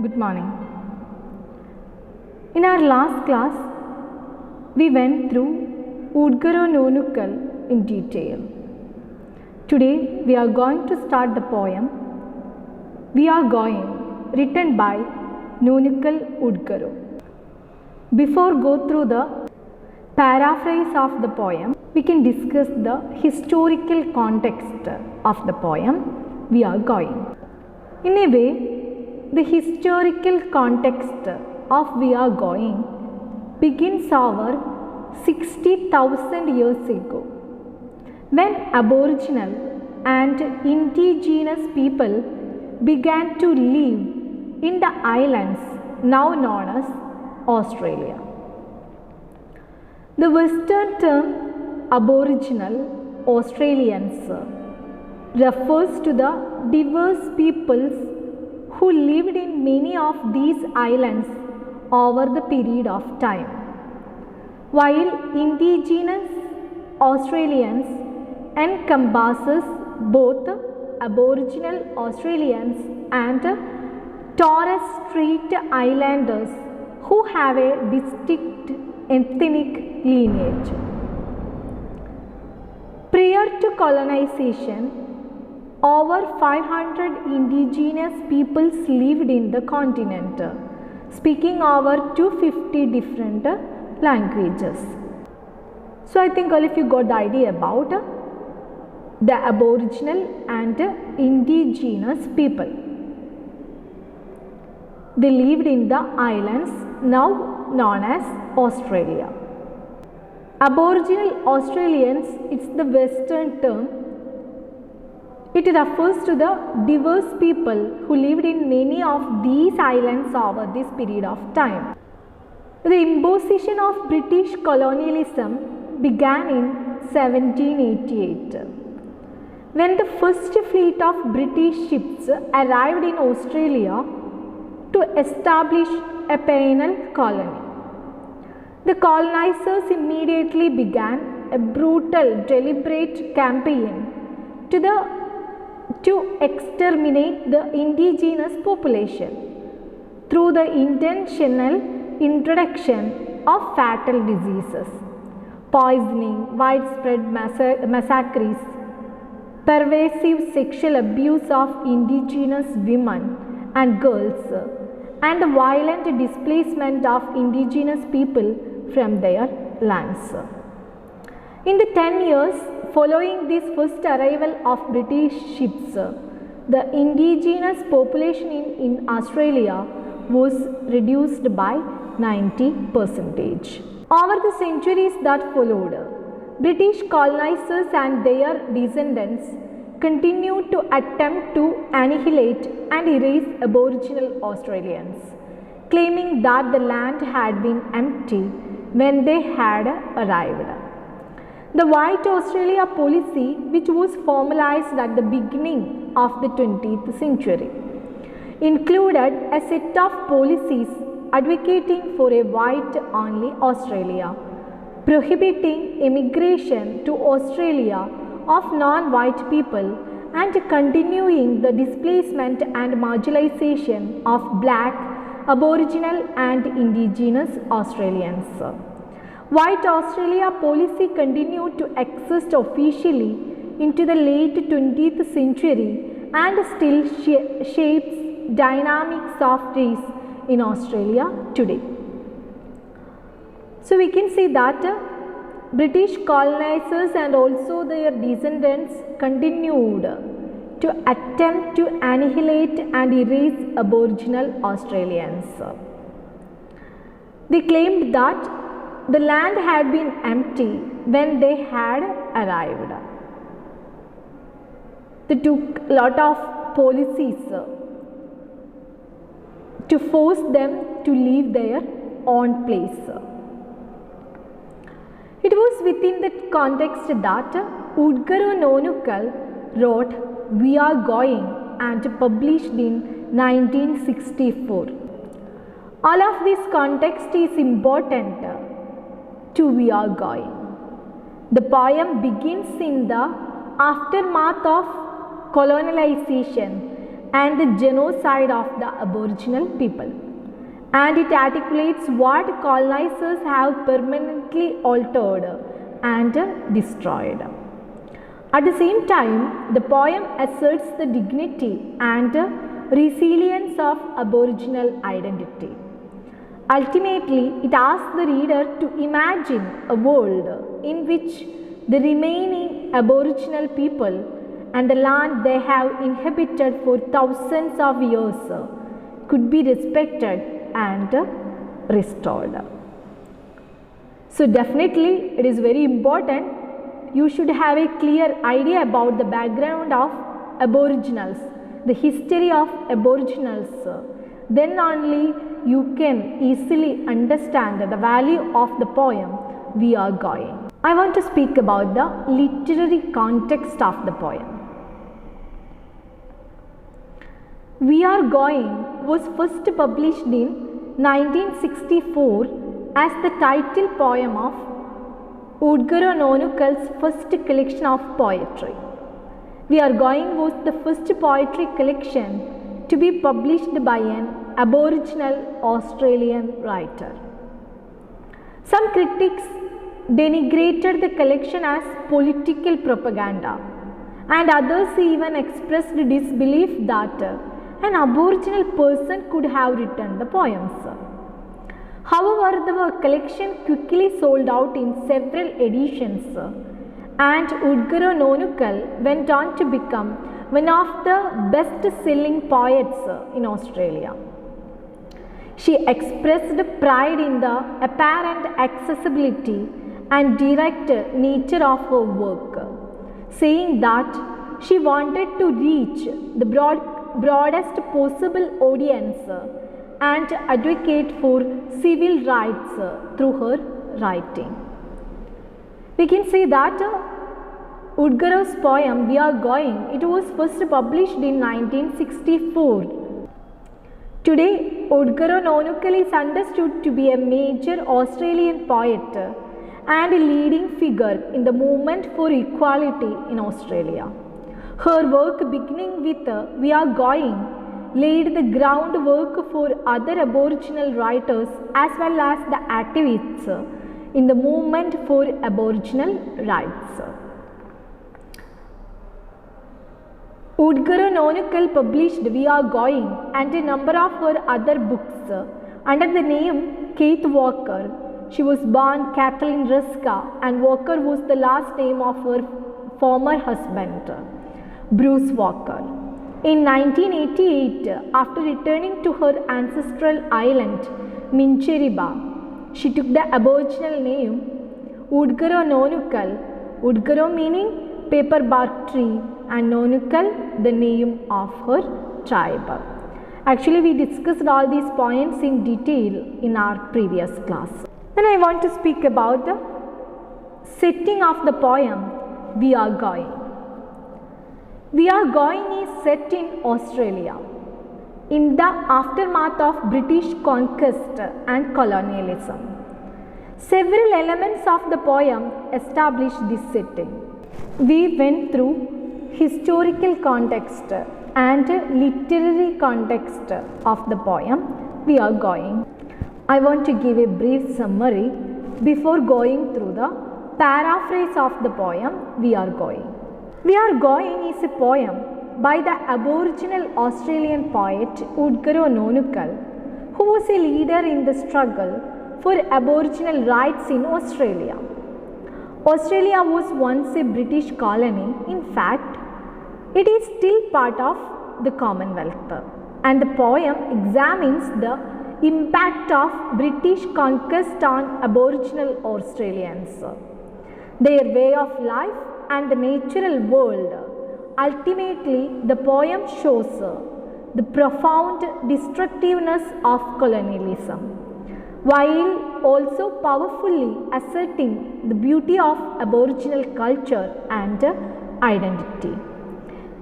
Good morning. In our last class, we went through Udgaro Nonukkal in detail. Today, we are going to start the poem We Are Going, written by Nonukkal Udgaro. Before go through the paraphrase of the poem, we can discuss the historical context of the poem We Are Going. In a way, the historical context of We Are Going begins over 60,000 years ago, when Aboriginal and indigenous people began to live in the islands now known as Australia. The Western term Aboriginal Australians refers to the diverse peoples who lived in many of these islands over the period of time, while indigenous Australians encompasses both Aboriginal Australians and Torres Strait Islanders who have a distinct ethnic lineage. Prior to colonization, over 500 indigenous peoples lived in the continent, speaking over 250 different languages. So I think all of you got the idea about the Aboriginal and indigenous people. They lived in the islands now known as Australia. Aboriginal Australians, it's the Western term. It refers to the diverse people who lived in many of these islands over this period of time. The imposition of British colonialism began in 1788, when the first fleet of British ships arrived in Australia to establish a penal colony. The colonizers immediately began a brutal, deliberate campaign to exterminate the indigenous population through the intentional introduction of fatal diseases, poisoning, widespread massacres, pervasive sexual abuse of indigenous women and girls, and the violent displacement of indigenous people from their lands. In the 10 years following this first arrival of British ships, the indigenous population in Australia was reduced by 90%. Over the centuries that followed, British colonizers and their descendants continued to attempt to annihilate and erase Aboriginal Australians, claiming that the land had been empty when they had arrived. The White Australia policy, which was formalized at the beginning of the 20th century, included a set of policies advocating for a white-only Australia, prohibiting immigration to Australia of non-white people, and continuing the displacement and marginalization of black, Aboriginal and indigenous Australians. White Australia policy continued to exist officially into the late 20th century and still shapes dynamics of race in Australia today. So we can say that British colonizers and also their descendants continued to attempt to annihilate and erase Aboriginal Australians. They claimed that the land had been empty when they had arrived. They took a lot of policies to force them to leave their own place. It was within that context that Udgaro Nonukkal wrote We Are Going and published in 1964. All of this context is important to We Are Going. The poem begins in the aftermath of colonialization and the genocide of the Aboriginal people. And it articulates what colonizers have permanently altered and destroyed. At the same time, the poem asserts the dignity and resilience of Aboriginal identity. Ultimately, it asks the reader to imagine a world in which the remaining Aboriginal people and the land they have inhabited for thousands of years could be respected and restored. So definitely it is very important you should have a clear idea about the background of Aboriginals, the history of Aboriginals. Then only you can easily understand the value of the poem We Are Going. I want to speak about the literary context of the poem. We Are Going was first published in 1964 as the title poem of Udgaro Nonukal's first collection of poetry. We Are Going was the first poetry collection to be published by an Aboriginal Australian writer. Some critics denigrated the collection as political propaganda, and others even expressed disbelief that an Aboriginal person could have written the poems. However, the collection quickly sold out in several editions, and Udgaro Nonukal went on to become one of the best-selling poets in Australia. She expressed pride in the apparent accessibility and direct nature of her work, saying that she wanted to reach the broadest possible audience and advocate for civil rights through her writing. We can say that Udgaro's poem We Are Going, it was first published in 1964. Today, Udgaro Nonukal is understood to be a major Australian poet and a leading figure in the movement for equality in Australia. Her work, beginning with We Are Going, laid the groundwork for other Aboriginal writers as well as the activists in the movement for Aboriginal rights. Udgaro Nonukal published We Are Going and a number of her other books under the name Kate Walker. She was born Kathleen Ruska, and Walker was the last name of her former husband, Bruce Walker. In 1988, after returning to her ancestral island, Mincheriba, she took the Aboriginal name Udgaro Nonukal, Udgaro meaning paper bark tree, and Nonukal the name of her tribe. Actually, we discussed all these points in detail in our previous class. Then I want to speak about the setting of the poem We Are Going. We Are Going is set in Australia in the aftermath of British conquest and colonialism. Several elements of the poem establish this setting. We went through historical context and literary context of the poem We Are Going. I want to give a brief summary before going through the paraphrase of the poem We Are Going. We Are Going is a poem by the Aboriginal Australian poet Udgaro Nonukal, who was a leader in the struggle for Aboriginal rights in Australia. Australia was once a British colony. In fact, it is still part of the Commonwealth, and the poem examines the impact of British conquest on Aboriginal Australians, their way of life and the natural world. Ultimately, the poem shows the profound destructiveness of colonialism, while also powerfully asserting the beauty of Aboriginal culture and identity.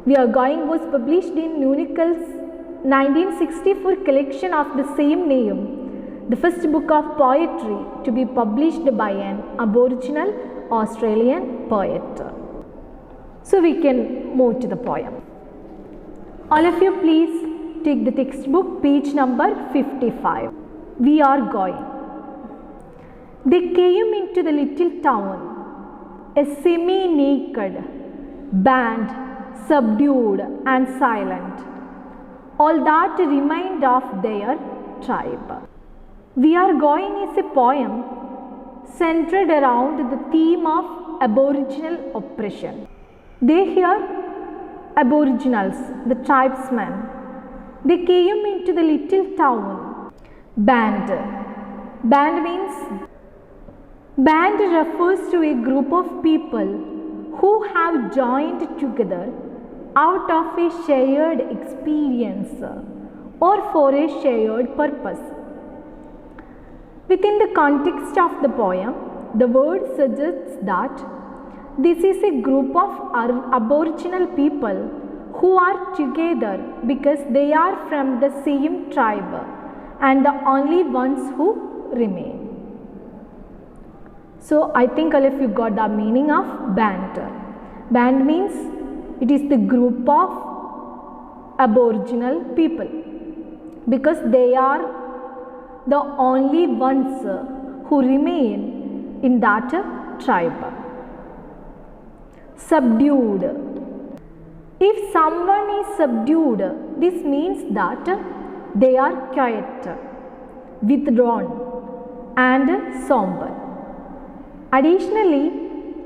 We Are Going was published in Nunukal's 1964 collection of the same name, the first book of poetry to be published by an Aboriginal Australian poet. So we can move to the poem. All of you please take the textbook, page number 55. We are going. They came into the little town, a semi-naked band, subdued and silent, all that remained of their tribe. We Are Going is a poem centered around the theme of Aboriginal oppression. They hear Aboriginals, the tribesmen. They came into the little town. Band. Band means, band refers to a group of people who have joined together out of a shared experience or for a shared purpose. Within the context of the poem, the word suggests that this is a group of Aboriginal people who are together because they are from the same tribe and the only ones who remain. So I think all of you got the meaning of band. Band means it is the group of Aboriginal people because they are the only ones who remain in that tribe. Subdued. If someone is subdued, this means that they are quiet, withdrawn and somber. Additionally,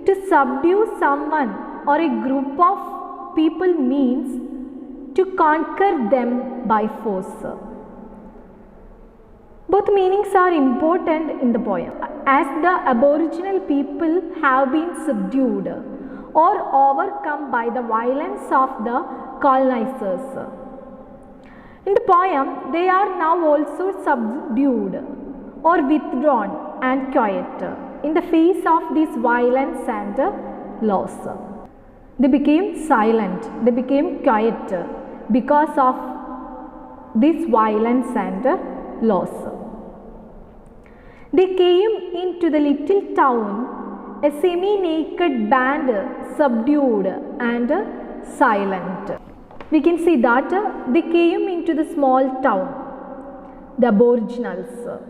to subdue someone or a group of people means to conquer them by force. Both meanings are important in the poem, as the Aboriginal people have been subdued or overcome by the violence of the colonizers. In the poem, they are now also subdued or withdrawn and quiet in the face of this violence and loss. They became silent, they became quiet because of this violence and loss. They came into the little town, a semi-naked band, subdued and silent. We can see that they came into the small town, the Aboriginals.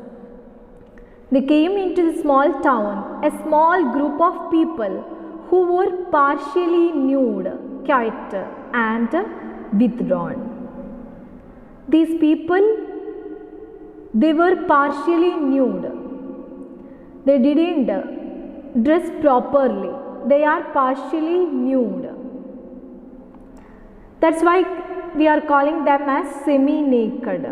They came into the small town, a small group of people who were partially nude, quiet and withdrawn. These people, they were partially nude. They didn't dress properly. They are partially nude. That's why we are calling them as semi-naked.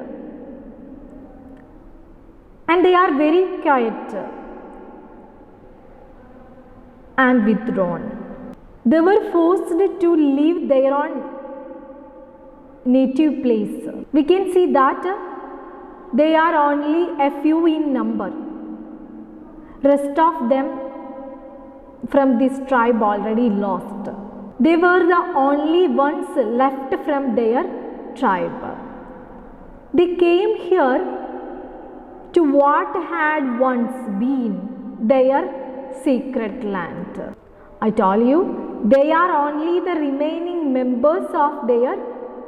And they are very quiet and withdrawn. They were forced to leave their own native place. We can see that they are only a few in number. Rest of them from this tribe already lost. They were the only ones left from their tribe. They came here to what had once been their sacred land. I told you, they are only the remaining members of their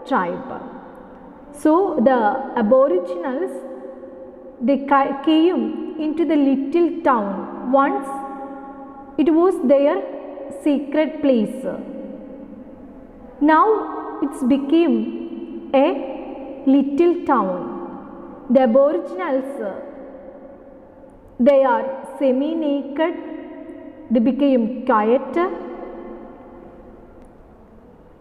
tribe. So the Aboriginals, they came into the little town. Once it was their sacred place. Now it's became a little town. The Aboriginals, they are semi-naked. They became quiet.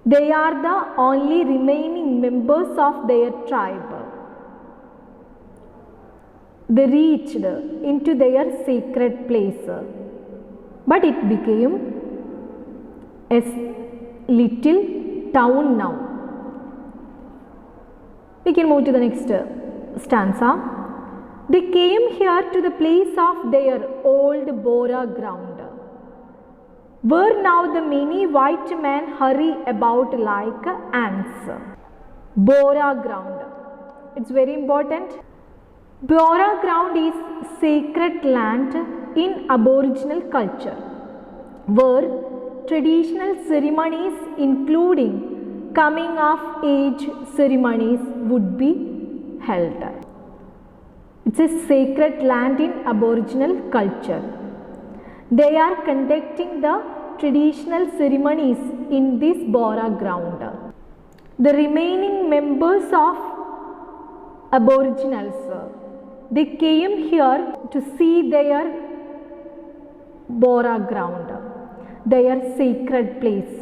They are the only remaining members of their tribe. They reached into their sacred place, but it became a little town now. We can move to the next stanza. They came here to the place of their old Bora ground, where now the many white men hurry about like ants. Bora ground. It's very important. Bora ground is sacred land in Aboriginal culture, where traditional ceremonies including coming of age ceremonies would be held. It's a sacred land in Aboriginal culture. They are conducting the traditional ceremonies in this Bora ground. The remaining members of Aboriginals, they came here to see their Bora ground, their sacred place,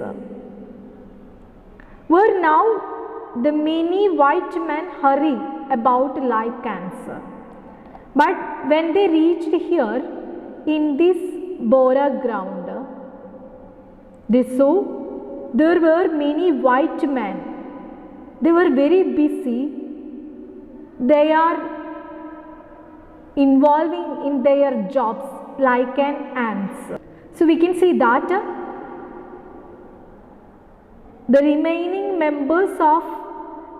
where now the many white men hurry about like ants. But when they reached here in this Bora ground, they saw there were many white men. They were very busy. They are involving in their jobs like an ants. So we can see that the remaining members of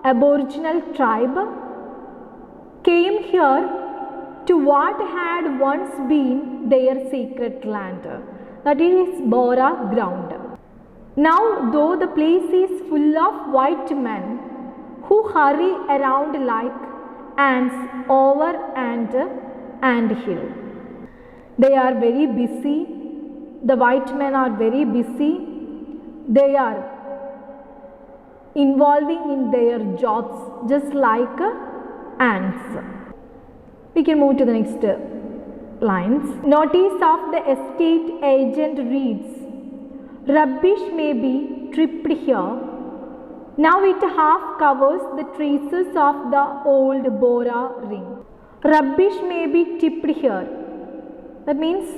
Aboriginal tribe came here to what had once been their sacred land, that is Bora ground. Now, though the place is full of white men who hurry around like ants over and hill, they are very busy. The white men are very busy. They are involving in their jobs just like ants. We can move to the next lines. Notice of the estate agent reads, rubbish may be tripped here. Now it half covers the traces of the old Bora ring. Rubbish may be tipped here. That means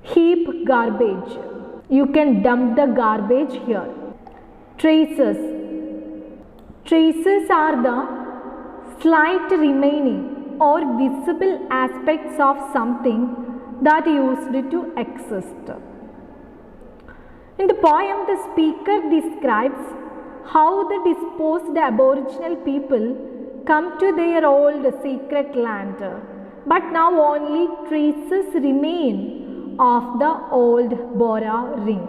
heap garbage. You can dump the garbage here. Traces. Traces are the slight remaining or visible aspects of something that used to exist. In the poem, the speaker describes how the dispossessed Aboriginal people come to their old sacred land, but now only traces remain of the old Bora ring.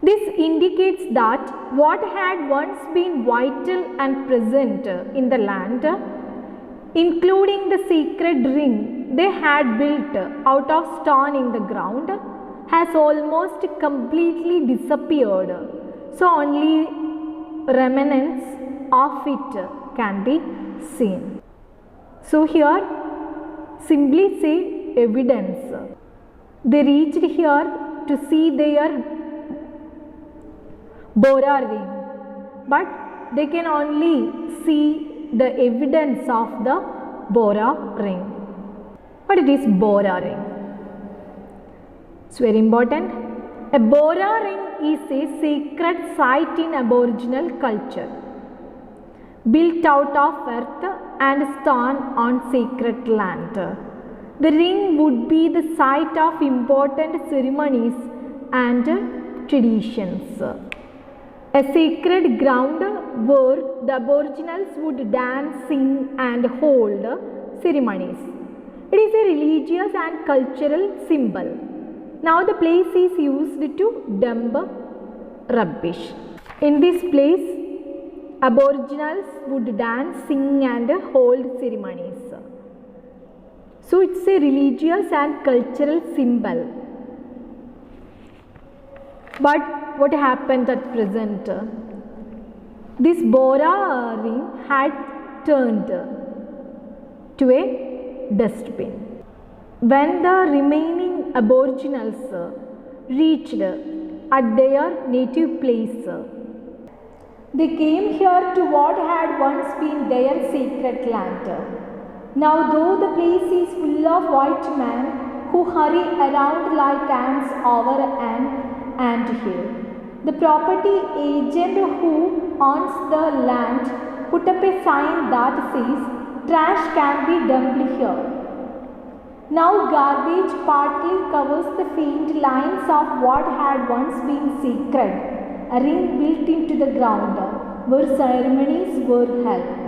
This indicates that what had once been vital and present in the land, including the sacred ring they had built out of stone in the ground, has almost completely disappeared. So only remnants of it can be seen. So here simply say evidence. They reached here to see their Bora ring, but they can only see the evidence of the Bora ring. But it is Bora ring. It's very important. A Bora ring is a sacred site in Aboriginal culture, built out of earth and stone on sacred land. The ring would be the site of important ceremonies and traditions. A sacred ground where the Aboriginals would dance, sing and hold ceremonies. It is a religious and cultural symbol. Now the place is used to dump rubbish. In this place, Aboriginals would dance, sing and hold ceremonies. So it's a religious and cultural symbol. But what happened at present? This Bora ring had turned to a dustbin. When the remaining Aboriginals reached at their native place, they came here to what had once been their sacred land. Now, though the place is full of white men who hurry around like ants over an anthill, the property agent who owns the land put up a sign that says trash can be dumped here. Now garbage partly covers the faint lines of what had once been sacred, a ring built into the ground where ceremonies were held.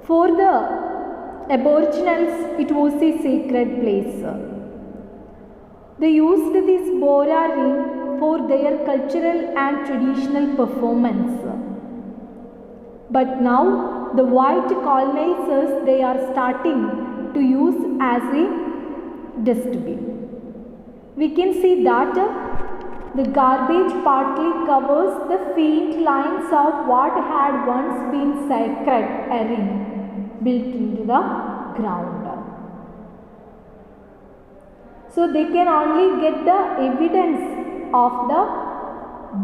For the Aboriginals, it was a sacred place. They used this Bora ring for their cultural and traditional performance. But now the white colonizers, they are starting to use as a dustbin. We can see that the garbage partly covers the faint lines of what had once been sacred, a ring built into the ground. So they can only get the evidence of the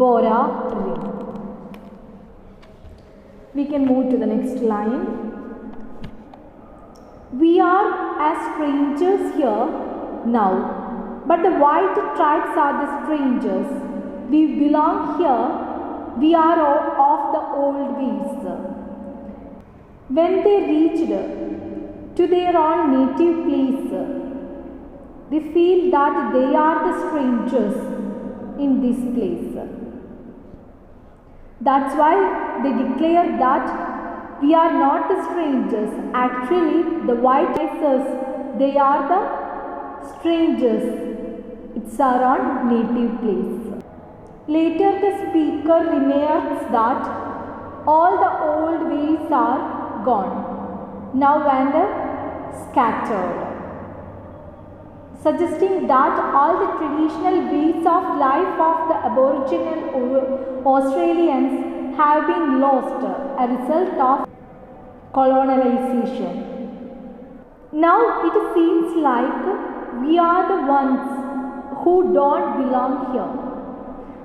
Bora ring. We can move to the next line. We are as strangers here now, but the white tribes are the strangers. We belong here, we are of the old ways. When they reached to their own native place, they feel that they are the strangers in this place. That's why they declare that we are not the strangers. Actually, the white races, they are the strangers. It's our own native place. Later, the speaker remarks that all the old ways are gone, now and scattered, suggesting that all the traditional ways of life of the Aboriginal Australians have been lost as a result of colonization. Now it seems like we are the ones who don't belong here,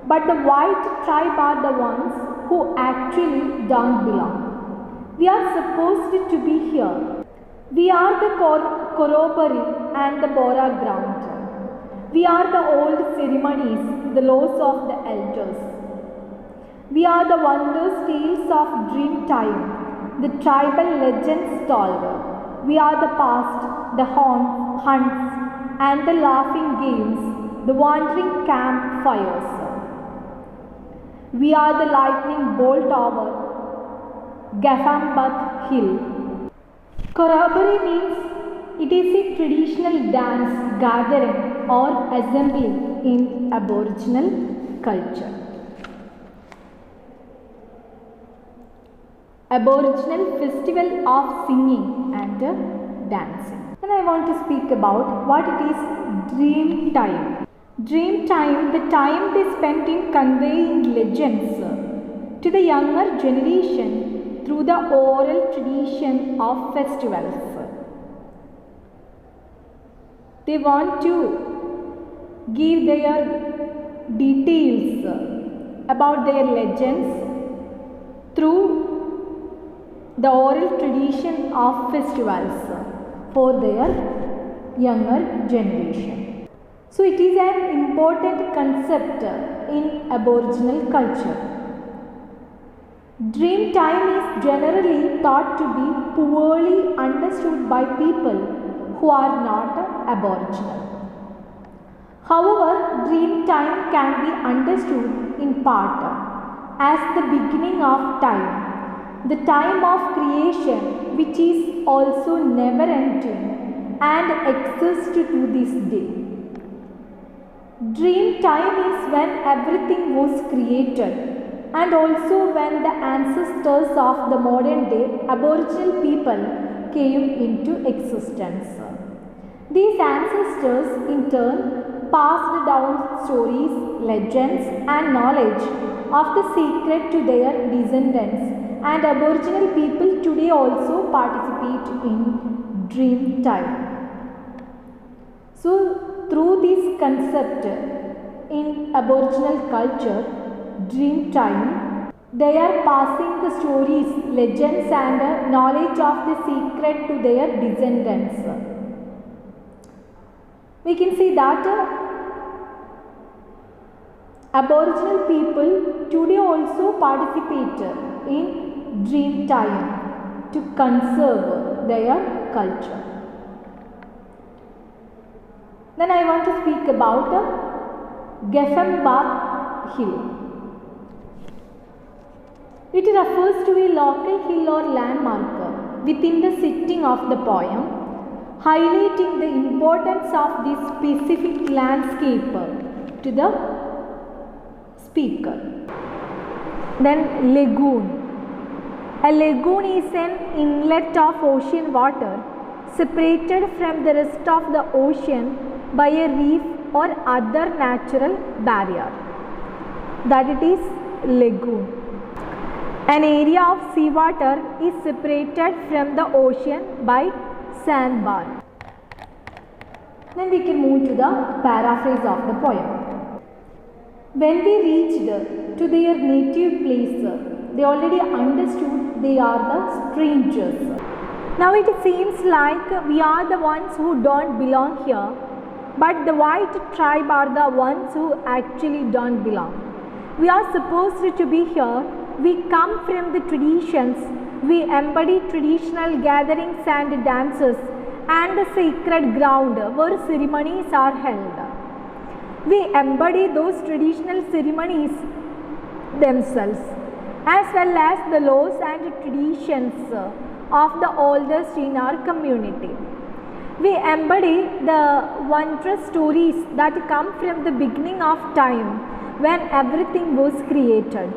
but the white tribe are the ones who actually don't belong. We are supposed to be here. We are the corroboree and the Bora ground. We are the old ceremonies, the laws of the elders. We are the wondrous tales of dream time, the tribal legends told. We are the past, the hunts and the laughing games, the wandering campfires. We are the lightning bolt over Gaffambuth Hill. Corroboree means it is a traditional dance gathering or assembly in Aboriginal culture. Aboriginal festival of singing and dancing. Then I want to speak about what it is dream time. Dream time, the time they spent in conveying legends to the younger generation through the oral tradition of festivals. They want to give their details about their legends through the oral tradition of festivals for their younger generation. So it is an important concept in Aboriginal culture. Dream time is generally thought to be poorly understood by people who are not Aboriginal. However, dream time can be understood in part as the beginning of time, the time of creation which is also never ending and exists to this day. Dream time is when everything was created, and also when the ancestors of the modern day Aboriginal people came into existence. These ancestors in turn passed down stories, legends and knowledge of the secret to their descendants, and Aboriginal people today also participate in dream time. So through this concept in Aboriginal culture, dream time, they are passing the stories, legends and knowledge of the secret to their descendants. We can see that Aboriginal people today also participate in dream time to conserve their culture. Then I want to speak about Gaffambuth Hill. It refers to a local hill or landmark within the setting of the poem. highlighting the importance of this specific landscape to the speaker. Then lagoon. A lagoon is an inlet of ocean water separated from the rest of the ocean by a reef or other natural barrier. That it is lagoon. An area of seawater is separated from the ocean by sandbar. Then we can move to the paraphrase of the poem. When we reached to their native place, they already understood they are the strangers. Now it seems like we are the ones who don't belong here, but the white tribe are the ones who actually don't belong. We are supposed to be here. We come from the traditions. We embody traditional gatherings and dances and the sacred ground where ceremonies are held. We embody those traditional ceremonies themselves, as well as the laws and traditions of the oldest in our community. We embody the wondrous stories that come from the beginning of time when everything was created,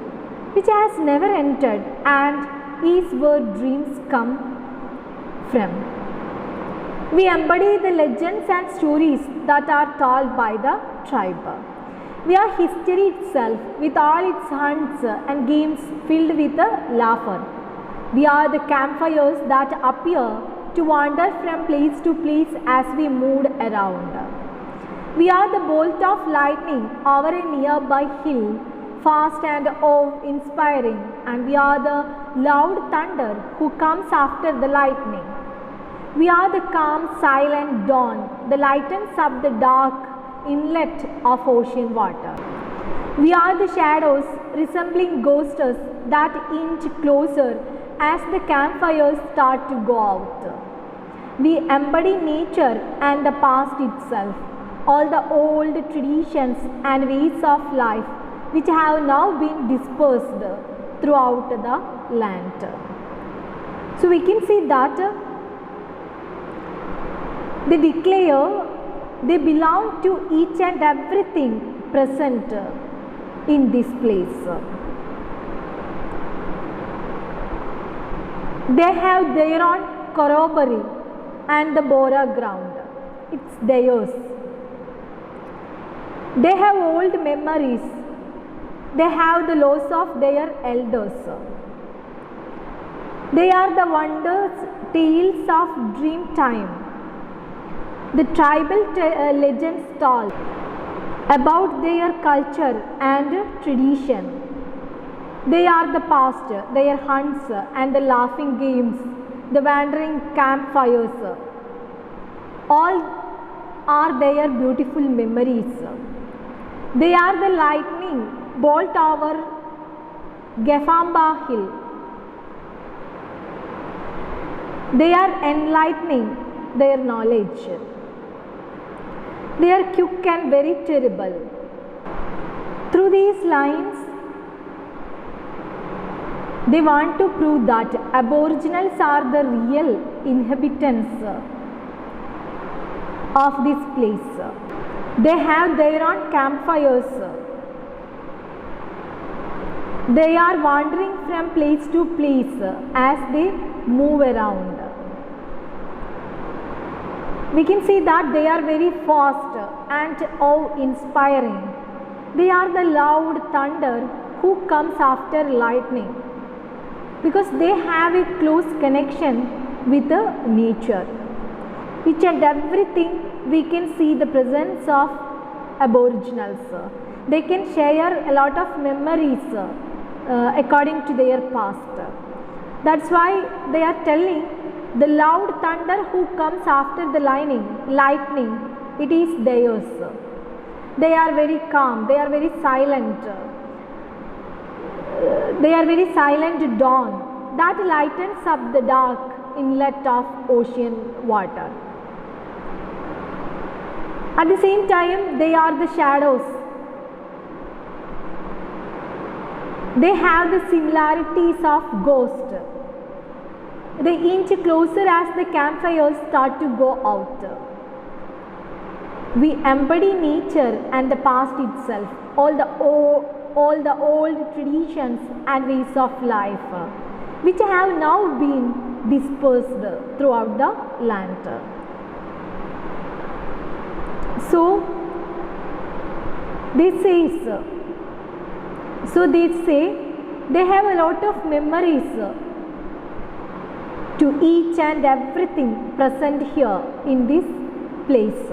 which has never entered and is where dreams come from. We embody the legends and stories that are told by the tribe. We are history itself with all its hunts and games filled with laughter. We are the campfires that appear to wander from place to place as we moved around. We are the bolt of lightning over a nearby hill, fast and awe-inspiring, and we are the loud thunder who comes after the lightning. We are the calm, silent dawn that lightens up the dark inlet of ocean water. We are the shadows resembling ghosts that inch closer as the campfires start to go out. We embody nature and the past itself, all the old traditions and ways of life which have now been dispersed throughout the land. So we can see that they declare they belong to each and everything present in this place. They have their own corroboree and the Bora ground. It's theirs. They have old memories. They have the laws of their elders. They are the wonders, tales of dream time. The tribal legends told about their culture and tradition. They are the past, their hunts and the laughing games, the wandering campfires. All are their beautiful memories. They are the lightning bolt over Gefamba Hill. They are enlightening their knowledge. They are quick and very terrible. Through these lines, they want to prove that Aboriginals are the real inhabitants of this place. They have their own campfires. They are wandering from place to place as they move around. We can see that they are very fast and awe-inspiring. They are the loud thunder who comes after lightning, because they have a close connection with the nature. Each and everything we can see the presence of Aboriginals. They can share a lot of memories according to their past. That's why they are telling the loud thunder who comes after the lightning, it is theirs. They are very calm, they are very silent. They are very silent dawn that lightens up the dark inlet of ocean water. At the same time, they are the shadows. They have the similarities of ghost. They inch closer as the campfires start to go out. We embody nature and the past itself, all the old traditions and ways of life, which have now been dispersed throughout the land. So they say they have a lot of memories to each and everything present here in this place.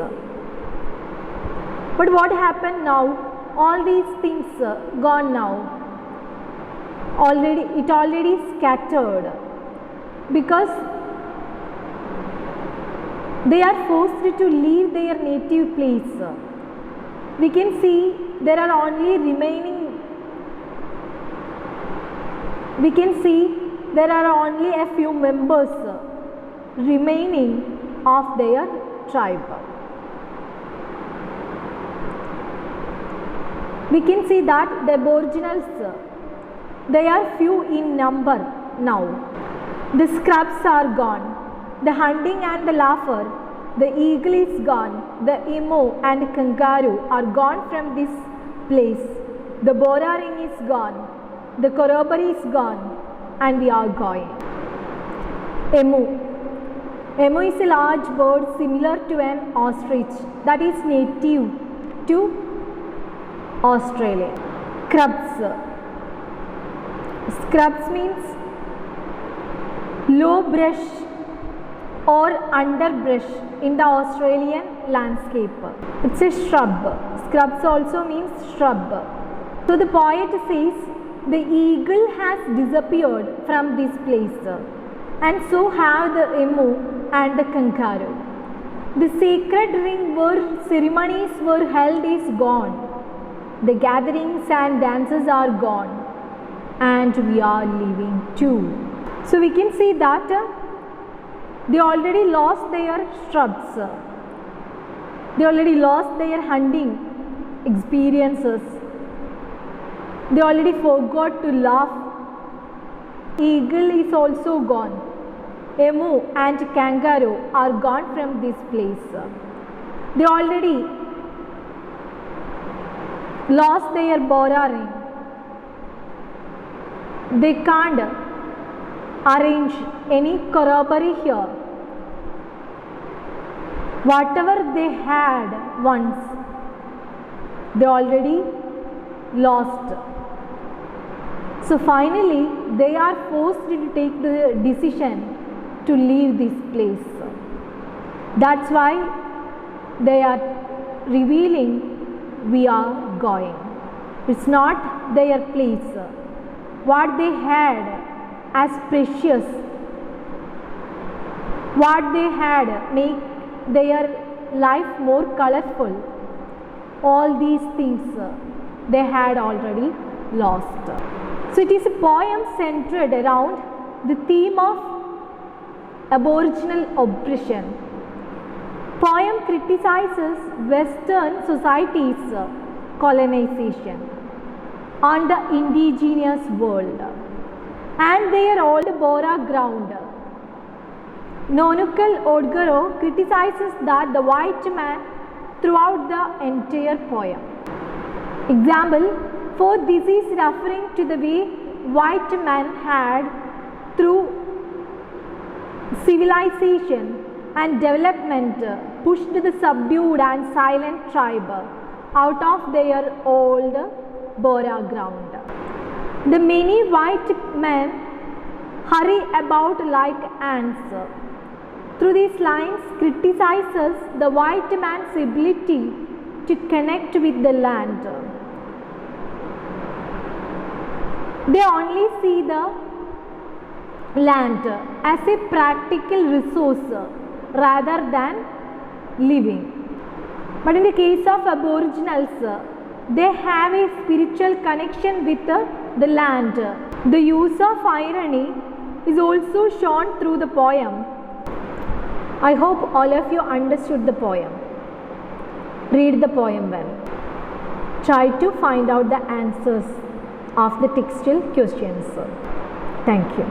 But what happened now? All these things gone now. It already scattered, because they are forced to leave their native place. We can see there are only a few members remaining of their tribe. We can see that the Aboriginals, they are few in number now. The scrubs are gone. The hunting and the laugher, the eagle is gone. The emu and kangaroo are gone from this place. The boraring is gone. The corroboree is gone, and we are going. Emu is a large bird similar to an ostrich that is native to Australia. Scrubs means low brush or underbrush in the Australian landscape. It's a shrub. Scrubs also means shrub. So the poet says the eagle has disappeared from this place, and so have the emu and the kangaroo. The sacred ring where ceremonies were held is gone. The gatherings and dances are gone, and we are leaving too. So we can see that they already lost their shrubs. They already lost their hunting experiences. They already forgot to laugh. Eagle is also gone. Emu and kangaroo are gone from this place. They already lost their boraring. They can't arrange any corroboree here. Whatever they had once, they already lost. So finally, they are forced to take the decision to leave this place. That's why they are revealing, we are going. It's not their place. What they had as precious, what they had make their life more colorful, all these things they had already lost. So it is a poem centered around the theme of Aboriginal oppression. Poem criticizes Western society's colonization on the indigenous world and their old Bora ground. Nonukal Odgaro criticizes that the white man throughout the entire poem. Example, for this is referring to the way white man had through civilization and development pushed the subdued and silent tribe out of their old Bora ground. The many white men hurry about like ants. Through these lines criticizes the white man's ability to connect with the land. They only see the land as a practical resource rather than living. But in the case of Aboriginals, they have a spiritual connection with the land. The use of irony is also shown through the poem. I hope all of you understood the poem. Read the poem well. Try to find out the answers of the textual questions. Thank you.